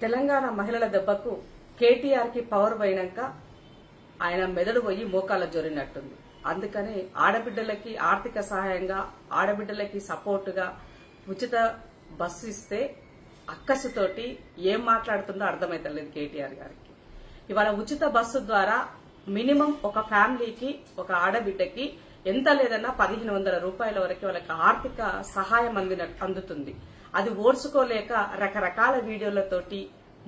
తెలంగాణ మహిళల దెబ్బకు కేటీఆర్ కి పవర్ పోయినాక ఆయన మెదడు పోయి మోకాళ్ళ జొరినట్టుంది. అందుకని ఆడబిడ్డలకి ఆర్థిక సహాయంగా, ఆడబిడ్డలకి సపోర్టుగా ఉచిత బస్సు ఇస్తే అక్కసుతోటి ఏం మాట్లాడుతుందో అర్థమైతలేదు కేటీఆర్ గారికి. ఇవాళ ఉచిత బస్సు ద్వారా మినిమం ఒక ఫ్యామిలీకి, ఒక ఆడబిడ్డకి ఎంత లేదన్నా 1500 రూపాయల వరకు వాళ్ళకి ఆర్థిక సహాయం అందుతుంది. అది ఓర్చుకోలేక రకరకాల వీడియోలతోటి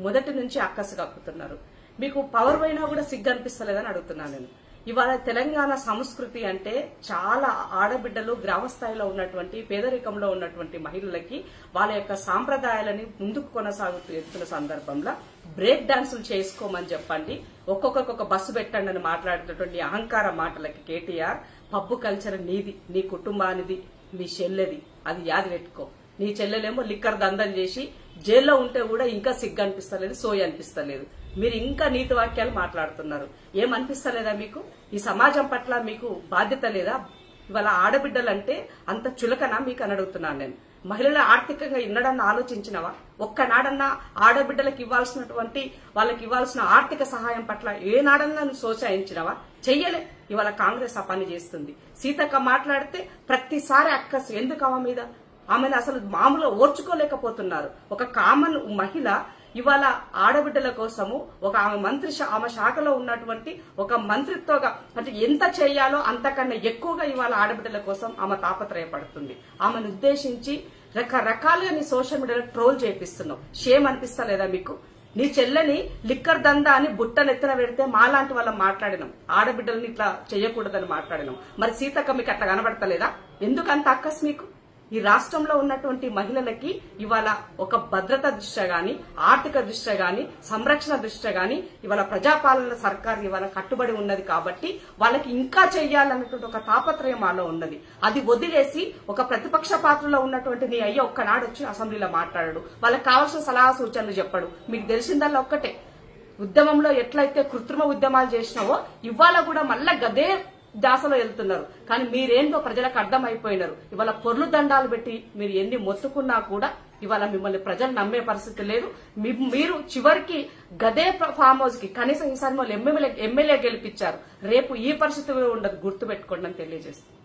మొదటి నుంచి అక్కసు కక్కుతున్నారు. మీకు పవర్ పోయినా కూడా సిగ్గు అనిపిస్తలేదని అడుగుతున్నాను నేను. ఇవాళ తెలంగాణ సంస్కృతి అంటే చాలా ఆడబిడ్డలు గ్రామ స్థాయిలో ఉన్నటువంటి పేదరికంలో ఉన్నటువంటి మహిళలకి వాళ్ళ యొక్క సాంప్రదాయాలని ముందుకు కొనసాగుతున్న సందర్భంలో బ్రేక్ డాన్సులు చేసుకోమని చెప్పండి, ఒక్కొక్కరికి బస్సు పెట్టండి అని మాట్లాడేటటువంటి అహంకార మాటలకి కేటీఆర్, పబ్బు కల్చర్ నీది, నీ కుటుంబానిది, నీ చెల్లెది, అది యాది పెట్టుకో. నీ చెల్లెలేమో లిక్కర్ దందం చేసి జైల్లో ఉంటే కూడా ఇంకా సిగ్గు అనిపిస్తలేదు, సోయి అనిపిస్తలేదు. మీరు ఇంకా నీతి వాక్యాలు మాట్లాడుతున్నారు. ఏమనిపిస్తలేదా మీకు? ఈ సమాజం పట్ల మీకు బాధ్యత లేదా? ఇవాళ ఆడబిడ్డలంటే అంత చులకనా మీకు అని అడుగుతున్నాను నేను. మహిళలు ఆర్థికంగా ఇన్నడన్నా ఆలోచించినవా? ఒక్కనాడన్నా ఆడబిడ్డలకు ఇవ్వాల్సినటువంటి వాళ్ళకి ఇవ్వాల్సిన ఆర్థిక సహాయం పట్ల ఏనాడన్నా నువ్వు సోచాయించినవా? చెయ్యలే. ఇవాళ కాంగ్రెస్ ఆ పని చేస్తుంది. సీతక్క మాట్లాడితే ప్రతిసారి అక్కసు. ఎందుకు ఆమె మీద? ఆమెను అసలు మామూలుగా ఓర్చుకోలేకపోతున్నారు. ఒక కామన్ మహిళ ఇవాళ ఆడబిడ్డల కోసము ఒక ఆమె శాఖలో ఉన్నటువంటి ఒక మంత్రిత్వగా అంటే ఎంత చేయాలో అంతకన్నా ఎక్కువగా ఇవాళ ఆడబిడ్డల కోసం ఆమె తాపత్రయపడుతుంది. ఆమెను ఉద్దేశించి రకరకాలుగా నీ సోషల్ మీడియాలో ట్రోల్ చేపిస్తున్నావు. షేమ్ అనిపిస్తలేదా మీకు? నీ చెల్లెని లిక్కర్ దందా అని బుట్టనెత్తిన పెడితే మాలాంటి వాళ్ళం మాట్లాడినాం, ఆడబిడ్డలని ఇట్లా చేయకూడదని మాట్లాడినాం. మరి సీతక్క మీకు అట్లా కనబడతలేదా? ఎందుకంత అక్కస్ మీకు? ఈ రాష్ట్రంలో ఉన్నటువంటి మహిళలకి ఇవాళ ఒక భద్రత దృష్ట్యా గాని, ఆర్థిక దృష్ట్యా గాని, సంరక్షణ దృష్ట్యా గాని ఇవాళ ప్రజాపాలన సర్కార్ ఇవాళ కట్టుబడి ఉన్నది కాబట్టి వాళ్ళకి ఇంకా చెయ్యాలన్నటువంటి ఒక తాపత్రయం మాలో ఉన్నది. అది వదిలేసి ఒక ప్రతిపక్ష పాత్రలో ఉన్నటువంటి నీ అయ్య ఒక్కనాడు వచ్చి అసెంబ్లీలో మాట్లాడాడు, వాళ్ళకి కావాల్సిన సలహా సూచనలు చెప్పాడు. మీకు తెలిసిందల్లా ఒక్కటే, ఉద్యమంలో ఎట్లయితే కృత్రిమ ఉద్యమాలు చేసినావో ఇవాళ కూడా మళ్ళా గదే దాసలో వెళ్తున్నారు. కానీ మీరేందో ప్రజలకు అర్థమైపోయినారు. ఇవాళ పొర్లు దండాలు పెట్టి మీరు ఎన్ని మొత్తుకున్నా కూడా ఇవాళ మిమ్మల్ని ప్రజలు నమ్మే పరిస్థితి లేదు. మీరు చివరికి గదే ఫామ్ హౌస్ కి కనీసం ఈసారి ఎమ్మెల్యే గెలిపించారు. రేపు ఈ పరిస్థితి ఉండదు, గుర్తుపెట్టుకోండి అని తెలియజేస్తుంది.